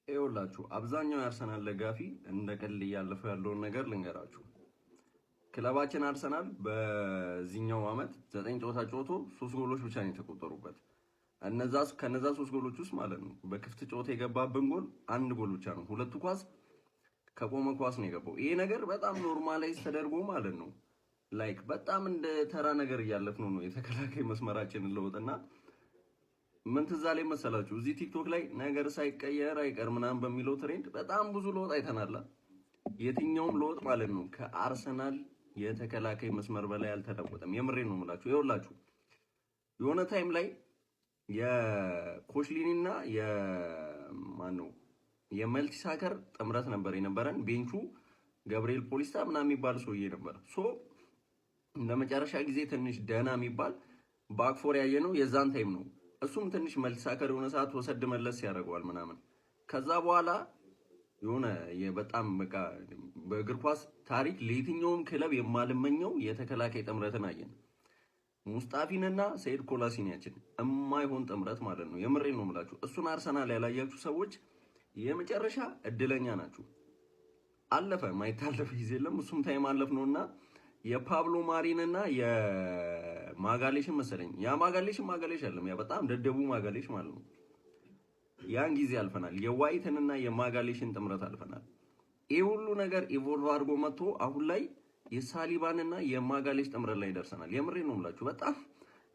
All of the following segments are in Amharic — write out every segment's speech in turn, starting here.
ይኸውላችሁ አብዛኛው የአርሰናል ደጋፊ እንደ ቀልድ እያለፈው ያለውን ነገር ልንገራችሁ። ክለባችን አርሰናል በዚህኛው ዓመት 9 ጨዋታ ጨዋቶ 3 ጎሎች ብቻ ነው የተቆጠሩበት። ከነዛ 3 ጎሎች ውስጥ ማለት ነው በክፍት ጨዋታ የገባብን ጎል 1 ጎል ብቻ ነው። ሁለቱ ኳስ ከቆመ ኳስ ነው የገባው። ይሄ ነገር በጣም ኖርማላይዝ ተደርጎ ማለት ነው ላይክ በጣም እንደ ተራ ነገር እያለፍነው ነው የተከላካይ መስመራችንን ለውጥና ምን ትዝ አለኝ መሰላችሁ? እዚህ ቲክቶክ ላይ ነገር ሳይቀየር አይቀር ምናምን በሚለው ትሬንድ በጣም ብዙ ለውጥ አይተናል። የትኛውም ለውጥ ማለት ነው ከአርሰናል የተከላካይ መስመር በላይ አልተለወጠም። የምሬን ነው የምላችሁ። ይኸውላችሁ የሆነ ታይም ላይ የኮሽሊኒና የማነው የመልቲሳከር ጥምረት ነበር የነበረን። ቤንቹ ገብርኤል ፖሊስታ ምናምን የሚባል ሰውዬ ነበር። ለመጨረሻ ጊዜ ትንሽ ደህና የሚባል ባክፎር ያየ ነው የዛን ታይም ነው። እሱም ትንሽ መልቲሳከር የሆነ ሰዓት ወሰድ መለስ ያደርገዋል ምናምን። ከዛ በኋላ የሆነ በጣም በቃ በእግር ኳስ ታሪክ ለየትኛውም ክለብ የማልመኘው የተከላካይ ጥምረትን አየን። ሙስጣፊንና ሰይድ ኮላሲኒያችን የማይሆን ጥምረት ማለት ነው። የምሬን ነው የምላችሁ። እሱን አርሰናል ያላያችሁ ሰዎች የመጨረሻ እድለኛ ናችሁ። አለፈ፣ ማይታለፍ ጊዜ የለም። እሱም ታይም አለፍ ነውና የፓብሎ ማሪንና የማጋሌሽን መሰለኝ ማጋሌሽ አይደለም፣ ያ በጣም ደደቡ ማጋሌሽ ማለት ነው። ያን ጊዜ አልፈናል። የዋይትንና የማጋሌሽን ጥምረት አልፈናል። ይህ ሁሉ ነገር ኢቮልቭ አድርጎ መጥቶ አሁን ላይ የሳሊባንና የማጋሌሽ ጥምረት ላይ ደርሰናል። የምሬን ነው የምላችሁ። በጣም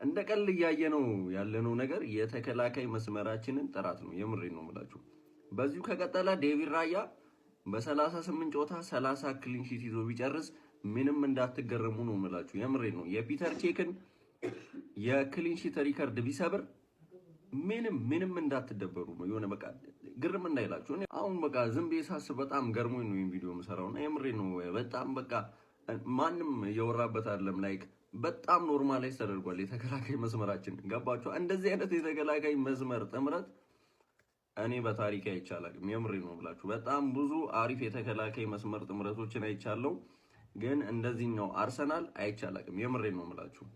እንደ ቀልድ እያየ ነው ያለነው ነገር የተከላካይ መስመራችንን ጥራት ነው። የምሬን ነው የምላችሁ። በዚሁ ከቀጠለ ዴቪድ ራያ በ38 ጨዋታ 30 ክሊን ሺት ይዞ ቢጨርስ ምንም እንዳትገረሙ ነው የምላችሁ። የምሬን ነው። የፒተር ቼክን የክሊን ሺት ሪከርድ ቢሰብር ምንም እንዳትደበሩ። የሆነ በቃ ግርም እንዳይላችሁ። አሁን በቃ ዝም ብዬ ሳስብ በጣም ገርሞኝ ነው ይሄን ቪዲዮ የምሰራውና የምሬን ነው። በጣም በቃ ማንም እየወራበት አይደለም። ላይክ በጣም ኖርማላይዝ ተደርጓል የተከላካይ መስመራችን። ገባችሁ? እንደዚህ አይነት የተከላካይ መስመር ጥምረት እኔ በታሪክ አይቻላልም። የምሬን ነው ብላችሁ በጣም ብዙ አሪፍ የተከላካይ መስመር ጥምረቶችን አይቻለው፣ ግን እንደዚህኛው አርሰናል አይቻላልም። የምሬን ነው ብላችሁ